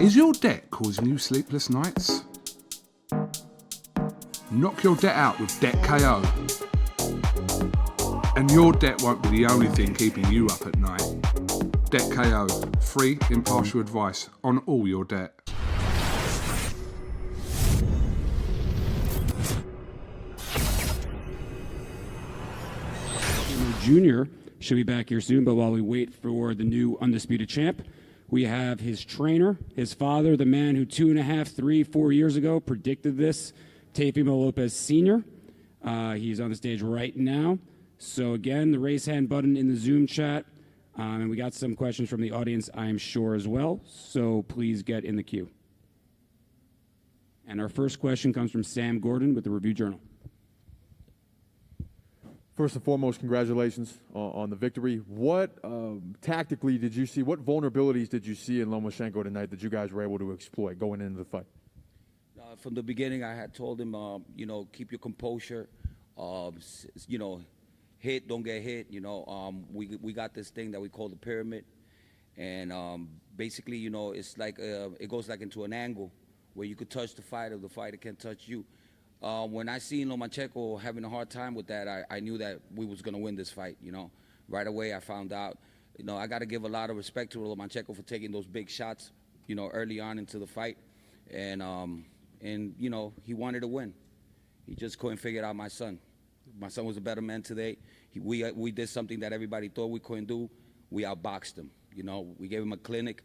Is your debt causing you sleepless nights? Knock your debt out with Debt KO. And your debt won't be the only thing keeping you up at night. Debt KO. Free, impartial advice on all your debt. Jr. should be back here soon, but while we wait for the new undisputed champ, we have his trainer, his father, the man who 2.5, 3, 4 years ago predicted this, Teofimo Lopez Sr. He's on the stage right now. So again, the raise hand button in the Zoom chat, and we got some questions from the audience, I am sure, as well. So please get in the queue. And our first question comes from Sam Gordon with the Review Journal. First and foremost, congratulations on the victory. What tactically did you see? What vulnerabilities did you see in Lomachenko tonight that you guys were able to exploit going into the fight? From the beginning, I had told him, keep your composure. Hit, don't get hit. We got this thing that we call the pyramid, and basically, it's like it goes like into an angle where you could touch the fighter, the fighter can't touch you. When I seen Lomachenko having a hard time with that, I knew that we was going to win this fight, Right away, I found out, I got to give a lot of respect to Lomachenko for taking those big shots, early on into the fight. And he wanted to win. He just couldn't figure out my son. My son was a better man today. We did something that everybody thought we couldn't do. We outboxed him, We gave him a clinic,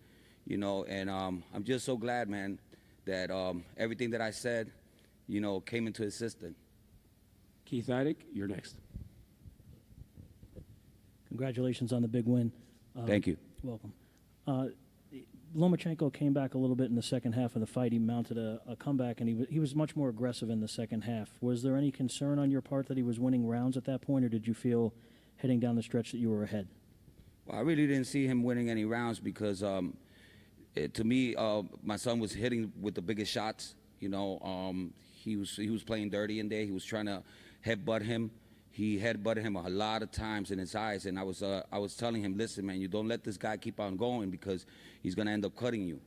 and I'm just so glad, man, that everything that I said, came into his system. Keith Idec, you're next. Congratulations on the big win. Thank you. Welcome. Lomachenko came back a little bit in the second half of the fight. He mounted a comeback, and he was much more aggressive in the second half. Was there any concern on your part that he was winning rounds at that point, or did you feel heading down the stretch that you were ahead? Well, I really didn't see him winning any rounds because, to me, my son was hitting with the biggest shots. He was playing dirty in there. He was trying to headbutt him. He headbutted him a lot of times in his eyes, and I was telling him, listen, man, you don't let this guy keep on going because he's gonna end up cutting you.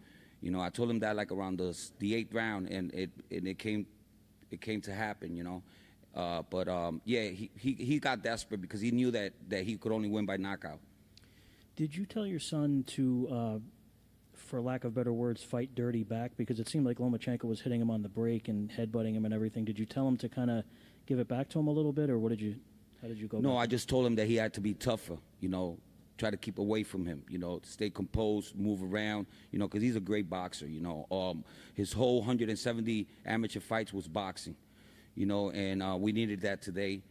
I told him that like around the 8th round, and it came to happen. He got desperate because he knew that he could only win by knockout. Did you tell your son to, for lack of better words, fight dirty back? Because it seemed like Lomachenko was hitting him on the break and headbutting him and everything. Did you tell him to kind of give it back to him a little bit, or how did you go? No, I just told him that he had to be tougher, try to keep away from him, stay composed, move around, because he's a great boxer, his whole 170 amateur fights was boxing, and we needed that today.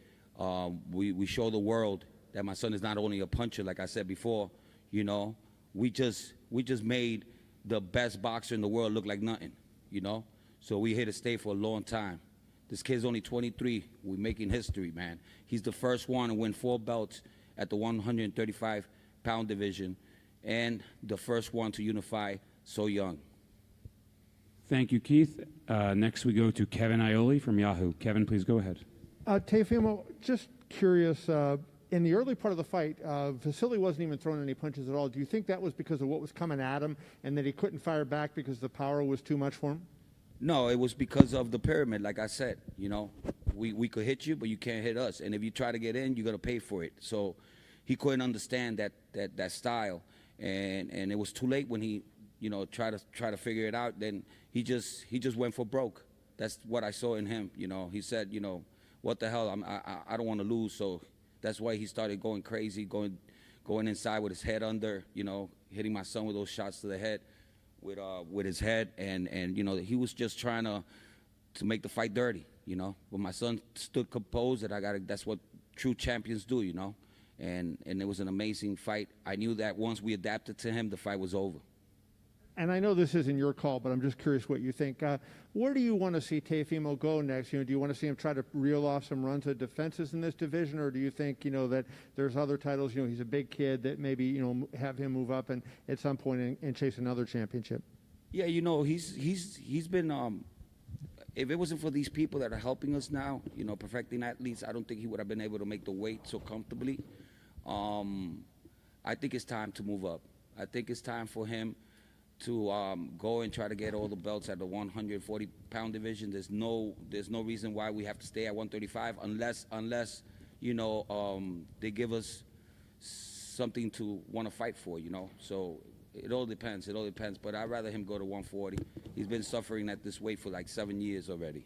We show the world that my son is not only a puncher, like I said before, we just made the best boxer in the world look like nothing, So we here to stay for a long time. This kid's only 23. We're making history, man. He's the first one to win 4 belts at the 135-pound division, and the first one to unify so young. Thank you, Keith. Next we go to Kevin Ioli from Yahoo. Kevin, please go ahead. Teofimo, just curious, in the early part of the fight, Vasyl wasn't even throwing any punches at all. Do you think that was because of what was coming at him and that he couldn't fire back because the power was too much for him? No, it was because of the pyramid, like I said. We could hit you, but you can't hit us. And if you try to get in, you're going to pay for it. So he couldn't understand that style. And it was too late when he, tried to figure it out. Then he just went for broke. That's what I saw in him. He said, what the hell, I don't want to lose. So that's why he started going crazy, going inside with his head under, hitting my son with those shots to the head. With his head, and he was just trying to make the fight dirty, But my son stood composed, and that's what true champions do, And it was an amazing fight. I knew that once we adapted to him, the fight was over. And I know this isn't your call, but I'm just curious what you think. Where do you want to see Teofimo go next? Do you want to see him try to reel off some runs of defenses in this division, or do you think, that there's other titles? He's a big kid that maybe, have him move up and at some point and chase another championship. Yeah, he's been. If it wasn't for these people that are helping us now, perfecting athletes, I don't think he would have been able to make the weight so comfortably. I think it's time to move up. I think it's time for him go and try to get all the belts at the 140-pound division. There's no reason why we have to stay at 135 unless they give us something to want to fight for, So it all depends. But I'd rather him go to 140. He's been suffering at this weight for like 7 years already.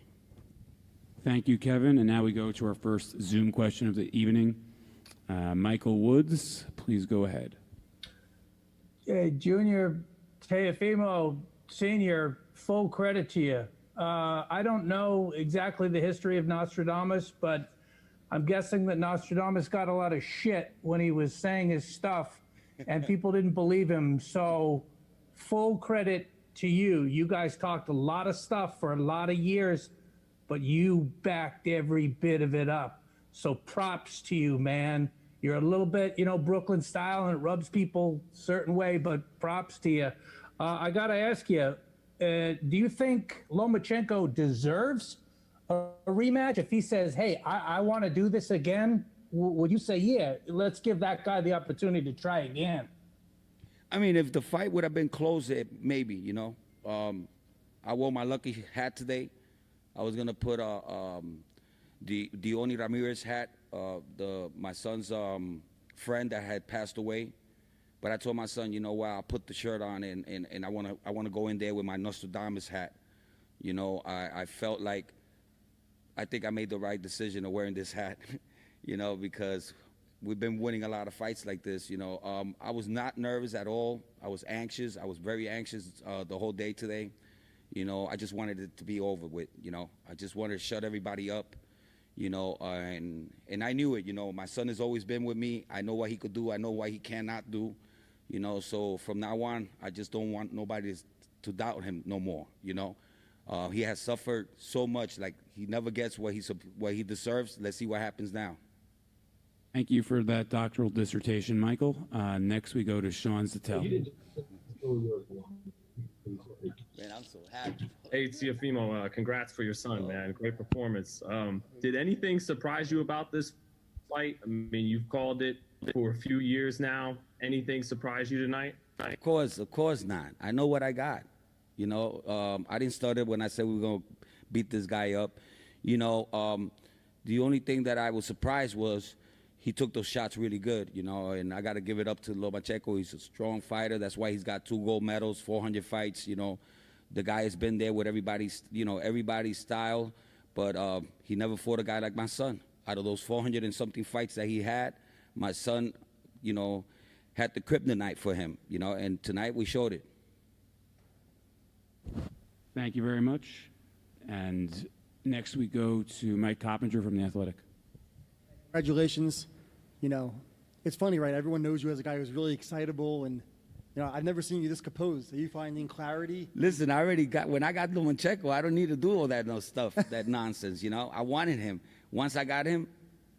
Thank you, Kevin. And now we go to our first Zoom question of the evening. Michael Woods, please go ahead. Junior Teofimo Senior, full credit to you. I don't know exactly the history of Nostradamus, but I'm guessing that Nostradamus got a lot of shit when he was saying his stuff, and people didn't believe him. So full credit to you. You guys talked a lot of stuff for a lot of years, but you backed every bit of it up. So props to you, man. You're a little bit, Brooklyn style, and it rubs people a certain way, but props to you. I got to ask you, do you think Lomachenko deserves a rematch? If he says, hey, I want to do this again, would you say, yeah, let's give that guy the opportunity to try again? I mean, if the fight would have been closer, maybe, I wore my lucky hat today. I was going to put the Diony Ramirez hat, my son's friend that had passed away. But I told my son, you know what, I'll put the shirt on and I want to go in there with my Nostradamus hat. I felt like I think I made the right decision of wearing this hat, because we've been winning a lot of fights like this. I was not nervous at all. I was anxious. I was very anxious the whole day today. I just wanted it to be over with. I just wanted to shut everybody up. And I knew it. My son has always been with me. I know what he could do. I know what he cannot do. So from now on, I just don't want nobody to doubt him no more. He has suffered so much, like he never gets what he deserves. Let's see what happens now. Thank you for that doctoral dissertation, Michael. Next, we go to Sean Zattel. Man, I'm so happy. Hey, Teofimo, congrats for your son, man. Great performance. Did anything surprise you about this fight? I mean, you've called it for a few years now. Anything surprise you tonight? Of course not. I know what I got. I didn't start it when I said we were going to beat this guy up. The only thing that I was surprised was he took those shots really good, and I got to give it up to Lomachenko. He's a strong fighter. That's why he's got 2 gold medals, 400 fights. The guy has been there with everybody's style, but he never fought a guy like my son. Out of those 400 and something fights that he had, my son, had the kryptonite for him, and tonight we showed it. Thank you very much. And next we go to Mike Coppinger from The Athletic. Congratulations. It's funny, right? Everyone knows you as a guy who's really excitable, and I've never seen you this composed. Are you finding clarity? Listen, when I got Lomachenko, I don't need to do all that stuff, that nonsense. I wanted him. Once I got him,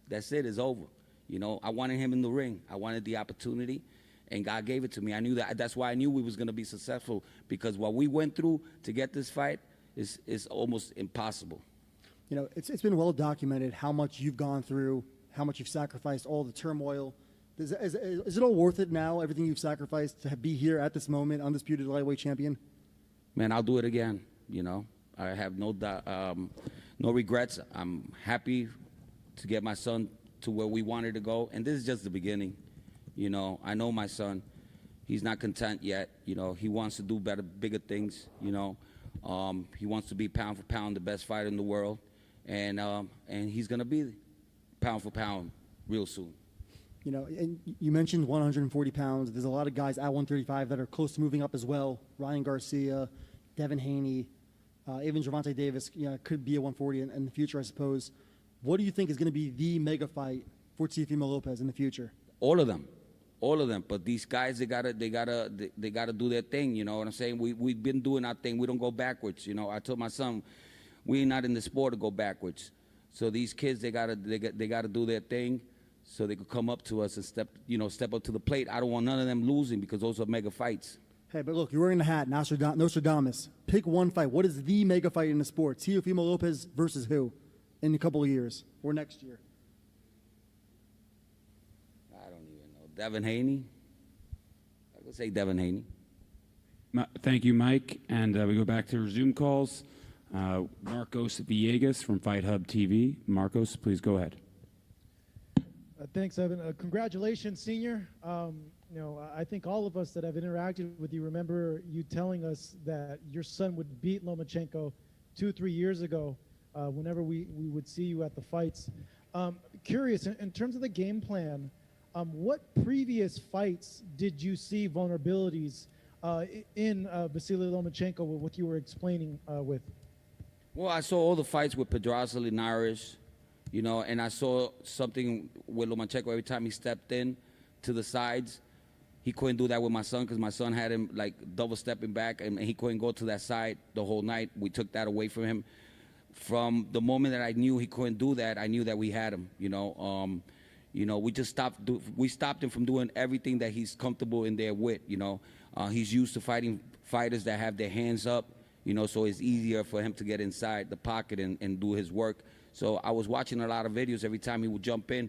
that's it. It's over. I wanted him in the ring. I wanted the opportunity, and God gave it to me. I knew that. That's why I knew we was going to be successful, because what we went through to get this fight is almost impossible. It's been well documented how much you've gone through, how much you've sacrificed, all the turmoil. Is it all worth it now, everything you've sacrificed to be here at this moment, undisputed lightweight champion? Man, I'll do it again. I have no regrets. I'm happy to get my son to where we wanted to go, and this is just the beginning. I know my son. He's not content yet. He wants to do better, bigger things. He wants to be pound for pound the best fighter in the world, and he's gonna be pound for pound real soon. And you mentioned 140 pounds. There's a lot of guys at 135 that are close to moving up as well. Ryan Garcia, Devin Haney, even Gervonta Davis, could be a 140 in the future, I suppose. What do you think is going to be the mega fight for Teofimo Lopez in the future? All of them. But these guys, they gotta do their thing. You know what I'm saying? We've been doing our thing. We don't go backwards. I told my son, we're not in the sport to go backwards. So these kids, they gotta do their thing, so they could come up to us and step up to the plate. I don't want none of them losing, because those are mega fights. Hey, but look, you're wearing the hat, Nostradamus. Pick one fight. What is the mega fight in the sport? Teofimo Lopez versus who in a couple of years or next year? I don't even know. Devin Haney? I would say Devin Haney. Thank you, Mike. And we go back to our Zoom calls. Marcos Villegas from Fight Hub TV. Marcos, please go ahead. Thanks, Evan. Congratulations, Senior. I think all of us that have interacted with you remember you telling us that your son would beat Lomachenko 2-3 years ago whenever we would see you at the fights. Curious, in terms of the game plan, what previous fights did you see vulnerabilities in Vasyl Lomachenko with what you were explaining with? Well, I saw all the fights with Pedraza Linares, and I saw something with Lomachenko every time he stepped in to the sides. He couldn't do that with my son because my son had him like double stepping back, and he couldn't go to that side the whole night. We took that away from him. From the moment that I knew he couldn't do that, I knew that we had him. We just stopped him from doing everything that he's comfortable in there with. He's used to fighting fighters that have their hands up. So it's easier for him to get inside the pocket and do his work. So I was watching a lot of videos. Every time he would jump in,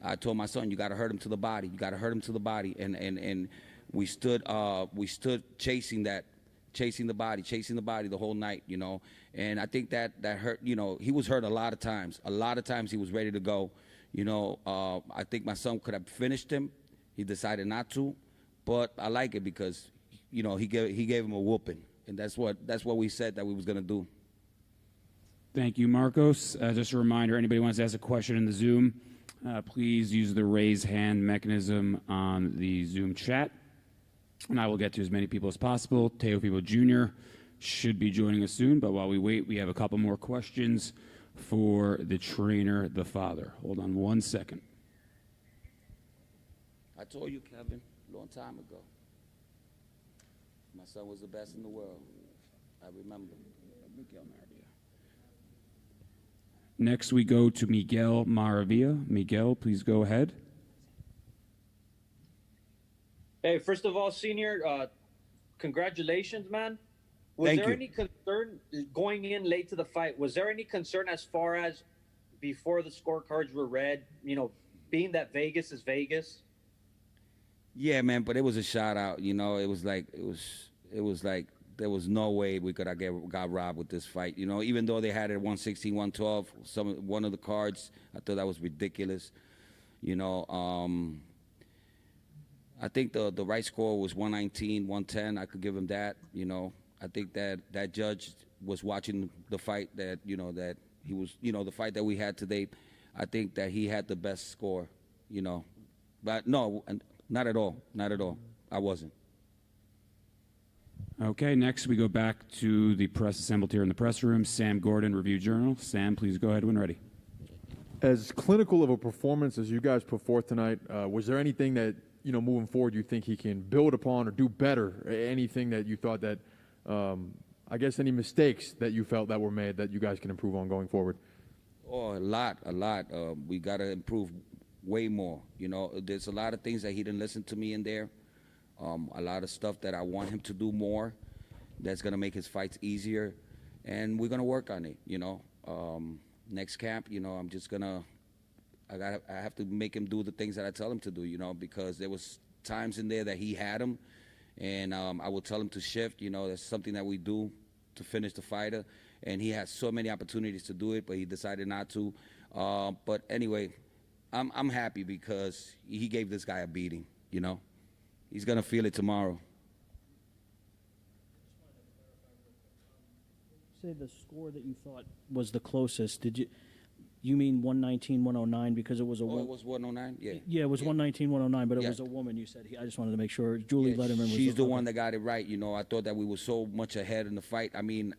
I told my son, you got to hurt him to the body. You got to hurt him to the body. And we stood chasing the body the whole night, And I think that hurt, he was hurt a lot of times. A lot of times he was ready to go. I think my son could have finished him. He decided not to. But I like it because, he gave him a whooping. And that's what we said that we was going to do. Thank you, Marcos. Just a reminder, anybody wants to ask a question in the Zoom, please use the raise hand mechanism on the Zoom chat, and I will get to as many people as possible. Teofimo Jr. should be joining us soon, but while we wait, we have a couple more questions for the trainer, the father. Hold on one second. I told you, Kevin, a long time ago. My son was the best in the world. I remember. Miguel Maravilla. Next, we go to Miguel Maravilla. Miguel, please go ahead. Hey, first of all, Senior, congratulations, man. Was there any concern going in late to the fight? Was there any concern as far as before the scorecards were read, being that Vegas is Vegas? Yeah, man, but it was a shout out. It was like there was no way we could have got robbed with this fight. Even though they had it 116, 112, one of the cards, I thought that was ridiculous. I think the right score was 119, 110. I could give him that. I think that judge was watching the fight that that he was the fight that we had today. I think that he had the best score. But no, not at all. Not at all. I wasn't. Okay, next we go back to the press assembled here in the press room. Sam Gordon, Review Journal. Sam, please go ahead when ready. As clinical of a performance as you guys put forth tonight, was there anything that, moving forward you think he can build upon or do better? Anything that you thought that, I guess any mistakes that you felt that were made that you guys can improve on going forward? Oh, a lot. We got to improve way more. There's a lot of things that he didn't listen to me in there. A lot of stuff that I want him to do more that's going to make his fights easier. And we're going to work on it, Next camp, I'm just going to I have to make him do the things that I tell him to do, because there was times in there that he had him, and I would tell him to shift. That's something that we do to finish the fighter, and he has so many opportunities to do it, but he decided not to. But anyway, I'm happy because he gave this guy a beating, He's going to feel it tomorrow. Say the score that you thought was the closest. You mean 119, 109 because it was a woman? It was 109? Yeah. Yeah, it was 119, 109, but it was a woman, you said. I just wanted to make sure. Julie Letterman was she's the one that got it right. I thought that we were so much ahead in the fight. I mean,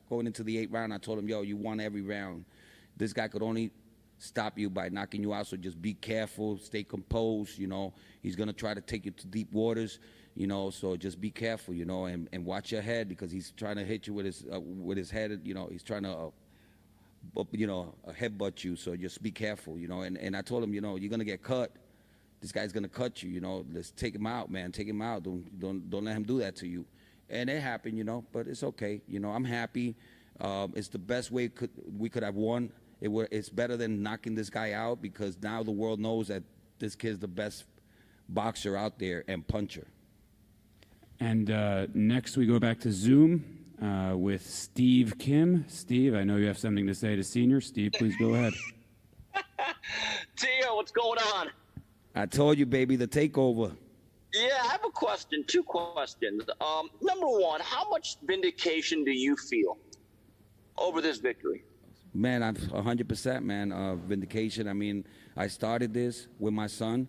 going into the 8th round, I told him, you won every round. This guy could only stop you by knocking you out, so just be careful, stay composed. He's going to try to take you to deep waters, so just be careful, and watch your head because he's trying to hit you with his head, he's trying to headbutt you, so just be careful, and I told him, you're going to get cut. This guy's going to cut you, let's take him out, man, take him out. Don't let him do that to you. And it happened, but it's okay. I'm happy. It's the best way we could have won. It's better than knocking this guy out because now the world knows that this kid's the best boxer out there and puncher. And next we go back to Zoom with Steve Kim. Steve, I know you have something to say to Senior. Steve, please go ahead. Tio, what's going on? I told you, baby, the takeover. Yeah, I have a question, two questions. Number one, how much vindication do you feel over this victory? Man, I'm 100%, man. Vindication. I mean, I started this with my son,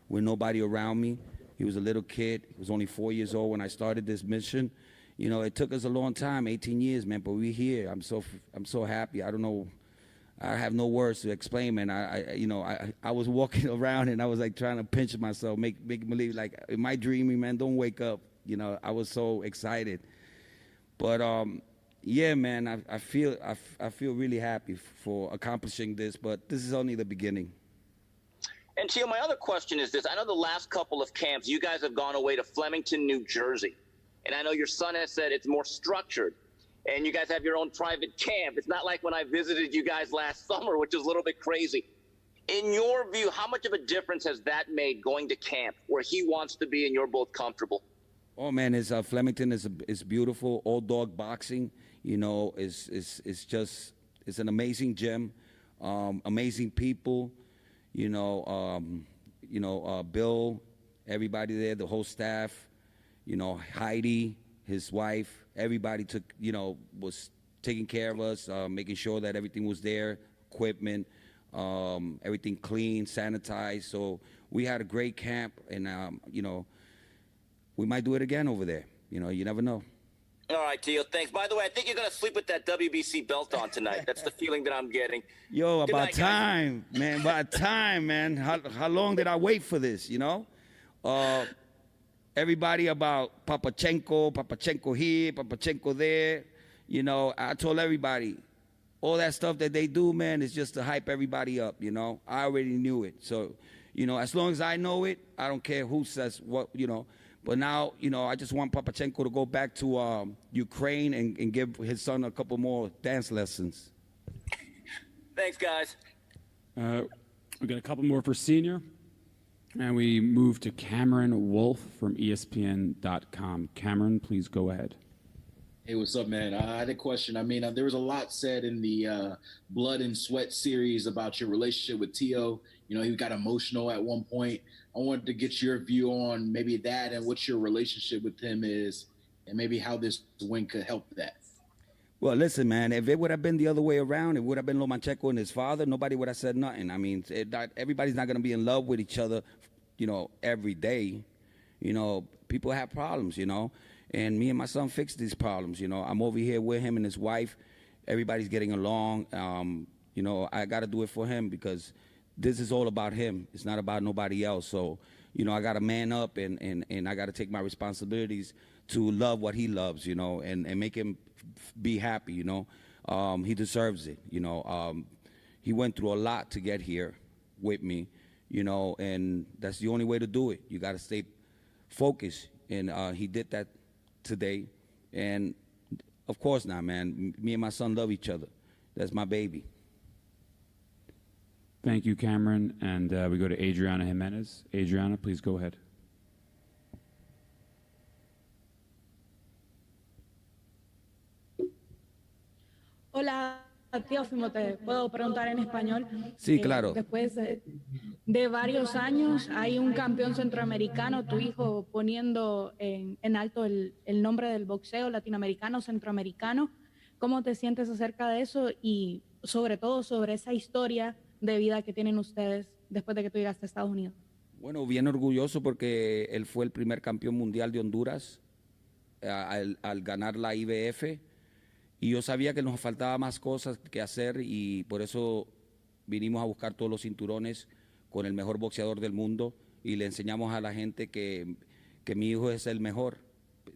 with nobody around me. He was a little kid. He was only 4 years old when I started this mission. You know, it took us a long time, 18 years, man, but we're here. I'm so happy. I don't know. I have no words to explain, man. I was walking around and I was like trying to pinch myself, make believe like, am I dreaming, man? Don't wake up. You know, I was so excited. But yeah, man, I feel really happy for accomplishing this, but this is only the beginning. And Tio, my other question is this. I know the last couple of camps, you guys have gone away to Flemington, New Jersey. And I know your son has said it's more structured. And you guys have your own private camp. It's not like when I visited you guys last summer, which is a little bit crazy. In your view, how much of a difference has that made going to camp where he wants to be and you're both comfortable? Oh, man, Flemington is beautiful. All dog boxing, you know, it's an amazing gym, amazing people, Bill, everybody there, the whole staff, Heidi, his wife, everybody was taking care of us, making sure that everything was there, equipment, everything clean, sanitized. So we had a great camp, and we might do it again over there. You never know. All right, Tio, thanks. By the way, I think you're going to sleep with that WBC belt on tonight. That's the feeling that I'm getting. Yo, Good about night, time, man. About time, man. How long did I wait for this, Everybody about Papachenko here, Papachenko there. I told everybody, all that stuff that they do, man, is just to hype everybody up, I already knew it. So, as long as I know it, I don't care who says what, But now, I just want Papachenko to go back to Ukraine and give his son a couple more dance lessons. Thanks, guys. We got a couple more for Senior. And we move to Cameron Wolf from ESPN.com. Cameron, please go ahead. Hey, what's up, man? I had a question. I mean, there was a lot said in the Blood and Sweat series about your relationship with Tio. He got emotional at one point. I wanted to get your view on maybe that and what your relationship with him is and maybe how this win could help that. Well, listen, man, if it would have been the other way around, it would have been Lomachenko and his father, nobody would have said nothing. I mean, everybody's not going to be in love with each other, every day. People have problems, and me and my son fixed these problems. I'm over here with him and his wife. Everybody's getting along. I got to do it for him because this is all about him. It's not about nobody else. So, I got to man up and I got to take my responsibilities to love what he loves, and make him be happy, He deserves it, He went through a lot to get here with me, and that's the only way to do it. You got to stay focused, and he did that today. And, of course not, man. Me and my son love each other. That's my baby. Thank you, Cameron. And we go to Adriana Jimenez. Adriana, please go ahead. Hola, Teofimo, ¿te puedo preguntar en español? Sí, claro. Después de varios años hay un campeón centroamericano, tu hijo poniendo en alto el nombre del boxeo latinoamericano, centroamericano. ¿Cómo te sientes acerca de eso y sobre todo sobre esa historia de vida que tienen ustedes después de que tú llegaste a Estados Unidos? Bueno, bien orgulloso porque él fue el primer campeón mundial de Honduras al ganar la IBF. Y yo sabía que nos faltaba más cosas que hacer y por eso vinimos a buscar todos los cinturones con el mejor boxeador del mundo y le enseñamos a la gente que mi hijo es el mejor.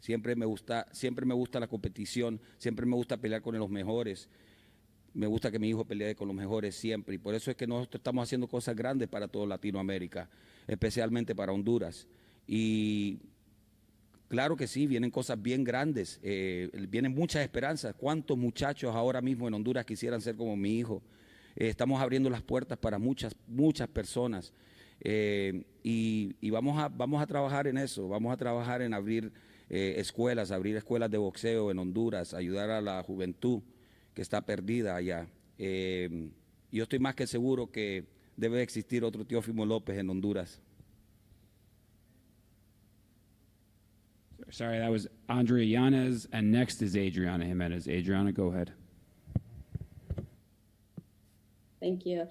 Siempre me gusta la competición, siempre me gusta pelear con los mejores. Me gusta que mi hijo pelee con los mejores siempre y por eso es que nosotros estamos haciendo cosas grandes para toda Latinoamérica, especialmente para Honduras. Y claro que sí, vienen cosas bien grandes, vienen muchas esperanzas. ¿Cuántos muchachos ahora mismo en Honduras quisieran ser como mi hijo? Estamos abriendo las puertas para muchas personas y vamos a trabajar en eso, vamos a trabajar en abrir escuelas, abrir escuelas de boxeo en Honduras, ayudar a la juventud que está perdida allá. Yo estoy más que seguro que debe existir otro Teofimo Lopez en Honduras. Sorry, that was Andrea Yanez, and next is Adriana Jimenez. Adriana, go ahead. Thank you.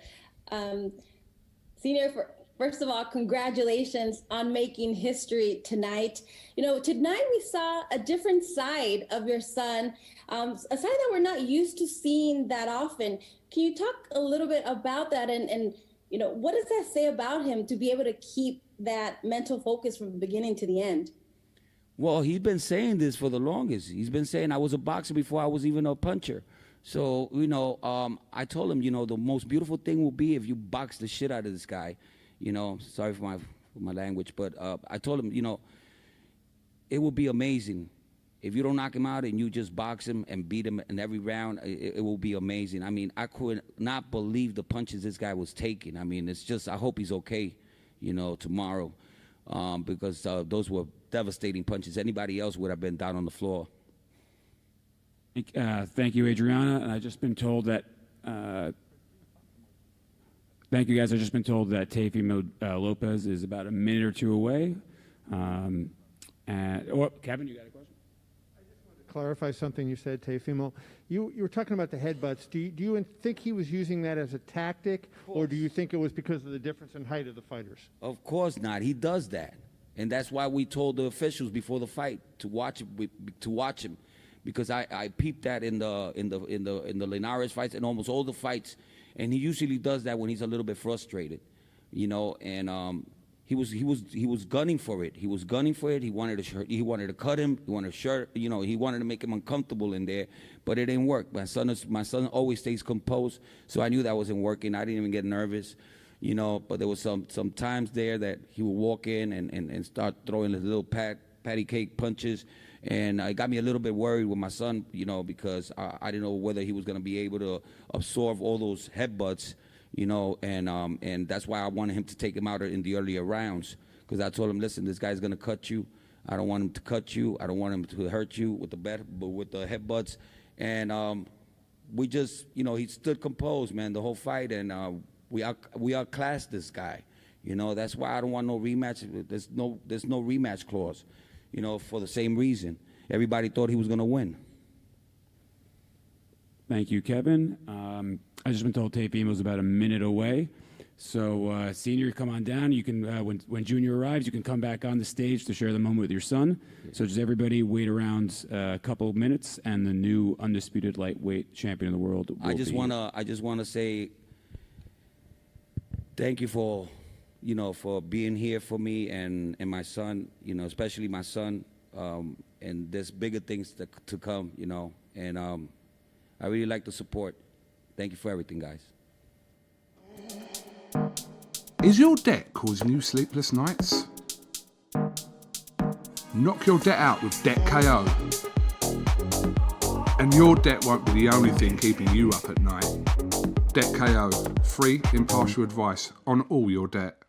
Senior, first of all, congratulations on making history tonight. You know, tonight we saw a different side of your son, a side that we're not used to seeing that often. Can you talk a little bit about that and you know, what does that say about him to be able to keep that mental focus from the beginning to the end? Well, he's been saying this for the longest. He's been saying I was a boxer before I was even a puncher. So, you know, I told him, you know, the most beautiful thing will be if you box the shit out of this guy. You know, sorry for my language, but I told him, you know, it would be amazing. If you don't knock him out and you just box him and beat him in every round, it will be amazing. I mean, I could not believe the punches this guy was taking. I mean, it's just, I hope he's okay, you know, tomorrow. Because those were devastating punches. Anybody else would have been down on the floor. Thank you, Adriana. I've just been told that. Thank you, guys. I've just been told that Teofimo Lopez is about a minute or two away. Kevin, you got a question? Clarify something you said, Teofimo. You were talking about the headbutts. Do you think he was using that as a tactic, or do you think it was because of the difference in height of the fighters? Of course not. He does that, and that's why we told the officials before the fight to watch him, because I peeped that in the Linares fights and almost all the fights, and he usually does that when he's a little bit frustrated, you know, and he was gunning for it. He was gunning for it. He wanted to cut him. He wanted to shirt. You know, he wanted to make him uncomfortable in there, but it didn't work. My son always stays composed, so I knew that wasn't working. I didn't even get nervous, you know. But there was some times there that he would walk in and start throwing his little patty cake punches, and it got me a little bit worried with my son, you know, because I didn't know whether he was going to be able to absorb all those headbutts. You know, and that's why I wanted him to take him out in the earlier rounds, because I told him, listen, this guy's gonna cut you. I don't want him to cut you. I don't want him to hurt you with the headbutts. And we just, you know, he stood composed, man, the whole fight, and we outclassed this guy. You know, that's why I don't want no rematch. There's no rematch clause. You know, for the same reason. Everybody thought he was gonna win. Thank you, Kevin. I've just been told Teofimo's about a minute away. So, Senior, come on down. You can, when Junior arrives, you can come back on the stage to share the moment with your son. So just everybody wait around a couple of minutes, and the new undisputed lightweight champion of the world will I just wanna say thank you for, you know, for being here for me and my son, you know, especially my son, and there's bigger things to come, you know, and I really like the support. Thank you for everything, guys. Is your debt causing you sleepless nights? Knock your debt out with Debt KO. And your debt won't be the only thing keeping you up at night. Debt KO, free, impartial advice on all your debt.